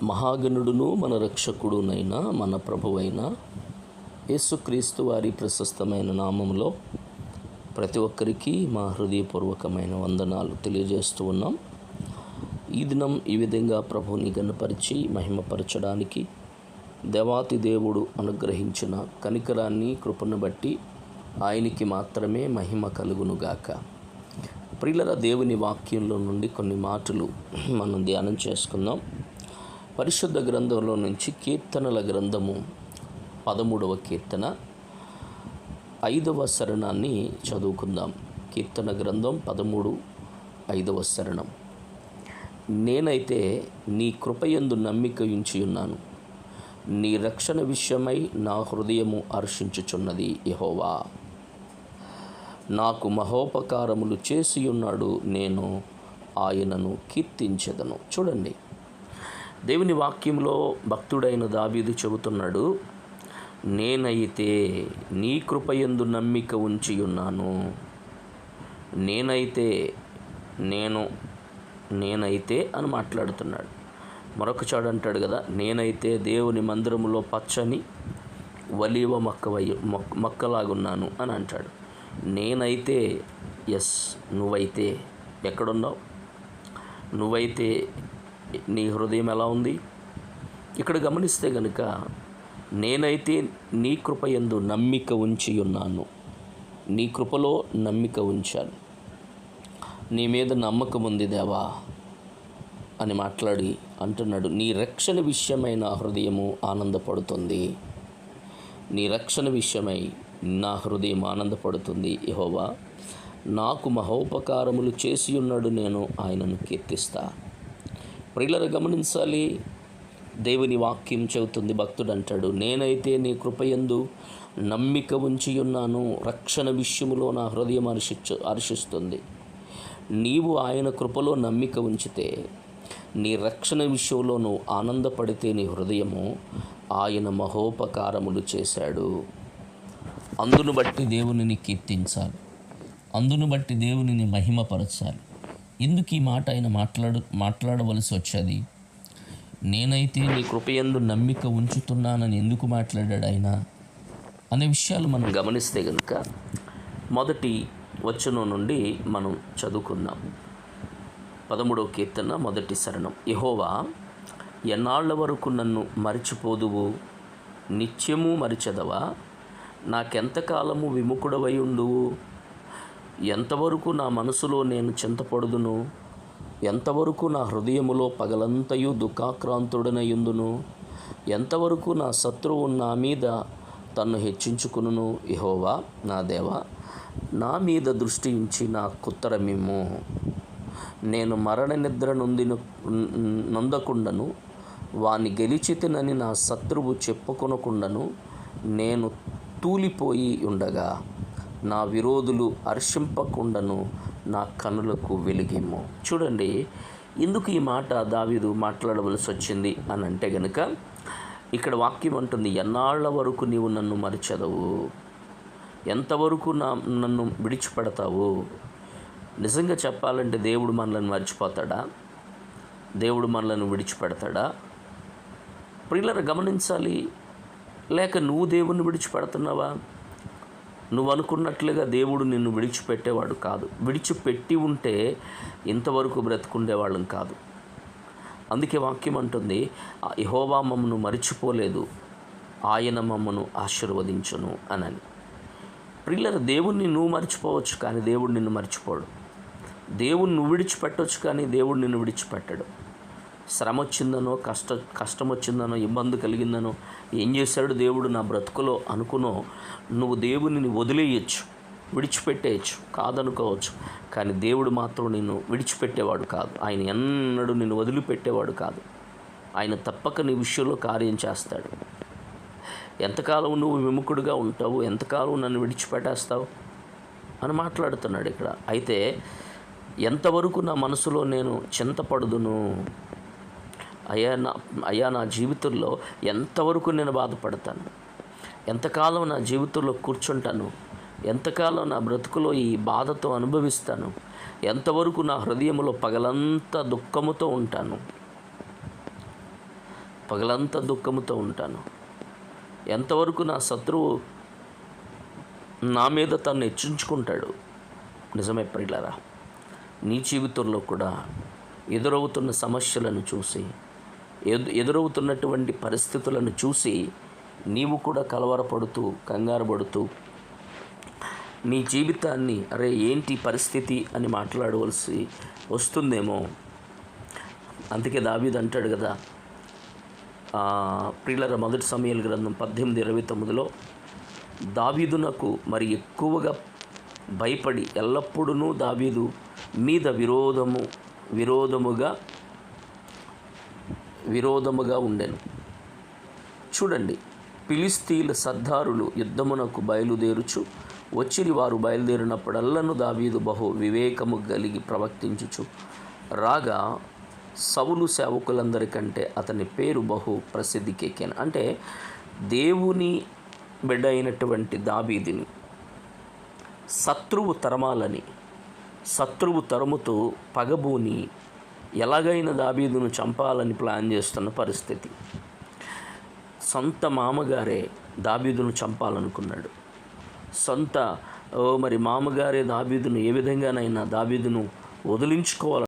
మహాగణుడును మన రక్షకుడునైన మన ప్రభువైన యేసుక్రీస్తు వారి ప్రశస్తమైన నామంలో ప్రతి ఒక్కరికి మా హృదయపూర్వకమైన వందనాలు తెలియజేస్తూ ఉన్నాం. ఈ దినం ఈ విధంగా ప్రభువుని గణపరిచి మహిమపరచడానికి దేవాతి దేవుడు అనుగ్రహించిన కనికరాన్ని కృపను బట్టి ఆయనకి మాత్రమే మహిమ కలుగునుగాక. ప్రియులరా, దేవుని వాక్యంలో నుండి కొన్ని మాటలు మనం ధ్యానం చేసుకుందాం. పరిశుద్ధ గ్రంథంలో నుంచి కీర్తనల గ్రంథము 13వ కీర్తన 5వ శరణాన్ని చదువుకుందాం. కీర్తన గ్రంథం 13 5వ శరణం. నేనైతే నీ కృపయందు నమ్మిక ఉంచి ఉన్నాను, నీ రక్షణ విషయమై నా హృదయము హర్షించుచున్నది. యెహోవా నాకు మహోపకారములు చేసి ఉన్నాడు, నేను ఆయనను కీర్తించెదను. చూడండి, దేవుని వాక్యంలో భక్తుడైన దావీదు చెబుతున్నాడు, నేనైతే నీ కృపయందు నమ్మిక ఉంచి ఉన్నాను. నేనైతే అని మాట్లాడుతున్నాడు. మరొక చాడు అంటాడు కదా, నేనైతే దేవుని మందిరములో పచ్చని ఒలీవ మొక్కలాగున్నాను అని అంటాడు. నేనైతే నువ్వైతే ఎక్కడున్నావు? నువ్వైతే నీ హృదయం ఎలా ఉంది? ఇక్కడ గమనిస్తే గనుక, నేనైతే నీ కృపయందు నమ్మిక ఉంచి ఉన్నాను, నీ కృపలో నమ్మిక ఉంచాను, నీ మీద నమ్మకం ఉంది దేవా అని మాట్లాడి అంటున్నాడు. నీ రక్షణ విషయమై నా హృదయము ఆనందపడుతుంది, నీ రక్షణ విషయమై నా హృదయం ఆనందపడుతుంది. యెహోవా నాకు మహోపకారములు చేసి ఉన్నాడు, నేను ఆయనను కీర్తిస్తా. ప్రియులరా, గమనించాలి, దేవుని వాక్యం చెబుతుంది. భక్తుడు అంటాడు, నేనైతే నీ కృపయందు నమ్మిక ఉంచి ఉన్నాను, రక్షణ విషయములో నా హృదయం హర్షిస్తుంది. నీవు ఆయన కృపలో నమ్మిక ఉంచితే, నీ రక్షణ విషయంలో నువ్వు ఆనందపడితే, నీ హృదయము ఆయన మహోపకారములు చేశాడు. అందును బట్టి దేవునిని కీర్తించాలి, అందును బట్టి దేవునిని మహిమపరచాలి. ఎందుకు ఈ మాట ఆయన మాట్లాడవలసి వచ్చేది? నేనైతే నీ కృపయందు నమ్మిక ఉంచుతున్నానని ఎందుకు మాట్లాడాడు ఆయన అనే విషయాలు మనం గమనిస్తే కనుక, మొదటి వచనం నుండి మనం చదువుకుందాం. 13వ కీర్తన మొదటి శరణం. యెహోవా ఎన్నాళ్ల వరకు నన్ను మరిచిపోదువు? నిత్యము మరిచెదవా? నాకెంతకాలము విముఖుడవై ఉండువు? ఎంతవరకు నా మనసులో నేను చింతపడుదును? ఎంతవరకు నా హృదయములో పగలంతయు దుఃఖాక్రాంతుడనయుందును? ఎంతవరకు నా శత్రువు నా మీద తన్ను హెచ్చించుకును? యెహోవా నా దేవా, నా మీద దృష్టి ఉంచి నాకుత్తరమిమ్ము. నేను మరణ నిద్ర నొందకుండను, వాని గెలిచితినని నా శత్రువు చెప్పుకొనకుండను నేను తూలిపోయి ఉండగా, నా విరోధులు హర్షింపకుండను నా కనులకు వెలిగిమ్ము. చూడండి, ఎందుకు ఈ మాట దావీదు మాట్లాడవలసి వచ్చింది అని అంటే గనుక, ఇక్కడ వాక్యం అంటుంది, ఎన్నాళ్ల వరకు నీవు నన్ను మరిచెదవు? ఎంతవరకు నన్ను విడిచిపెడతావు? నిజంగా చెప్పాలంటే దేవుడు మనల్ని మర్చిపోతాడా? దేవుడు మనల్ని విడిచిపెడతాడా? ప్రియులరా, గమనించాలి. లేక నువ్వు దేవుణ్ణి విడిచిపెడుతున్నావా? నువ్వు అనుకున్నట్లుగా దేవుడు నిన్ను విడిచిపెట్టేవాడు కాదు. విడిచిపెట్టి ఉంటే ఇంతవరకు బ్రతుకుండేవాళ్ళం కాదు. అందుకే వాక్యం అంటుంది, యెహోవా మమ్మను మరిచిపోలేదు, ఆయన మమ్మను ఆశీర్వదించును అని. ప్రియులరా, దేవుణ్ణి నువ్వు మర్చిపోవచ్చు, కానీ దేవుడు నిన్ను మర్చిపోడు. దేవుడు నువ్వు విడిచిపెట్టవచ్చు, కానీ దేవుడు నిన్ను విడిచిపెట్టడు. శ్రమ వచ్చిందనో, కష్టం వచ్చిందనో, ఇబ్బంది కలిగిందనో, ఏం చేశాడు దేవుడు నా బ్రతుకులో అనుకునో, నువ్వు దేవునిని వదిలేయచ్చు, విడిచిపెట్టేయచ్చు, కాదనుకోవచ్చు. కానీ దేవుడు మాత్రం నిన్ను విడిచిపెట్టేవాడు కాదు. ఆయన ఎన్నడూ నిన్ను వదిలిపెట్టేవాడు కాదు. ఆయన తప్పక నీ విషయంలో కార్యం చేస్తాడు. ఎంతకాలం నువ్వు విముఖుడుగా ఉంటావు? ఎంతకాలం నన్ను విడిచిపెట్టేస్తావు అని మాట్లాడుతున్నాడు ఇక్కడ. అయితే ఎంతవరకు నా మనసులో నేను చింతపడుదును? అయ్యా నా జీవితంలో ఎంతవరకు నేను బాధపడతాను? ఎంతకాలం నా జీవితంలో కూర్చుంటాను? ఎంతకాలం నా బ్రతుకులో ఈ బాధతో అనుభవిస్తాను? ఎంతవరకు నా హృదయంలో పగలంతా దుఃఖముతో ఉంటాను? పగలంతా దుఃఖముతో ఉంటాను. ఎంతవరకు నా శత్రువు నా మీద తను హెచ్చించుకుంటాడు. నిజమే ప్రియులారా, నీ జీవితంలో కూడా ఎదురవుతున్న సమస్యలను చూసి, ఎదురవుతున్నటువంటి పరిస్థితులను చూసి నీవు కూడా కలవరపడుతూ, కంగారు పడుతూ, నీ జీవితాన్ని అరే ఏంటి పరిస్థితి అని మాట్లాడవలసి వస్తుందేమో. అందుకే దావీదు అంటాడు కదా, ప్రియులారా, మొదటి సమూయేలు గ్రంథం 18:29లో దావీదునకు మరి ఎక్కువగా భయపడి ఎల్లప్పుడూ దావీదు మీద విరోధముగా ఉండెను. చూడండి, ఫిలిష్తీయుల సర్దారులు యుద్ధమునకు బయలుదేరుచు వచ్చిరి. వారు బయలుదేరినప్పుడల్లను దావీదు బహు వివేకము కలిగి ప్రవర్తించుచు రాగా సౌలు సేవకులందరికంటే అతని పేరు బహు ప్రసిద్ధికెక్కాను. అంటే దేవుని బిడ్డ అయినటువంటి దావీదుని శత్రువు తరుముతూ పగబూని ఎలాగైనా దావీదును చంపాలని ప్లాన్ చేస్తున్న పరిస్థితి. సొంత మామగారే దావీదును చంపాలనుకున్నాడు. మామగారే దావీదును ఏ విధంగానైనా దావీదును వదిలించుకోవాలనుకున్నాడు.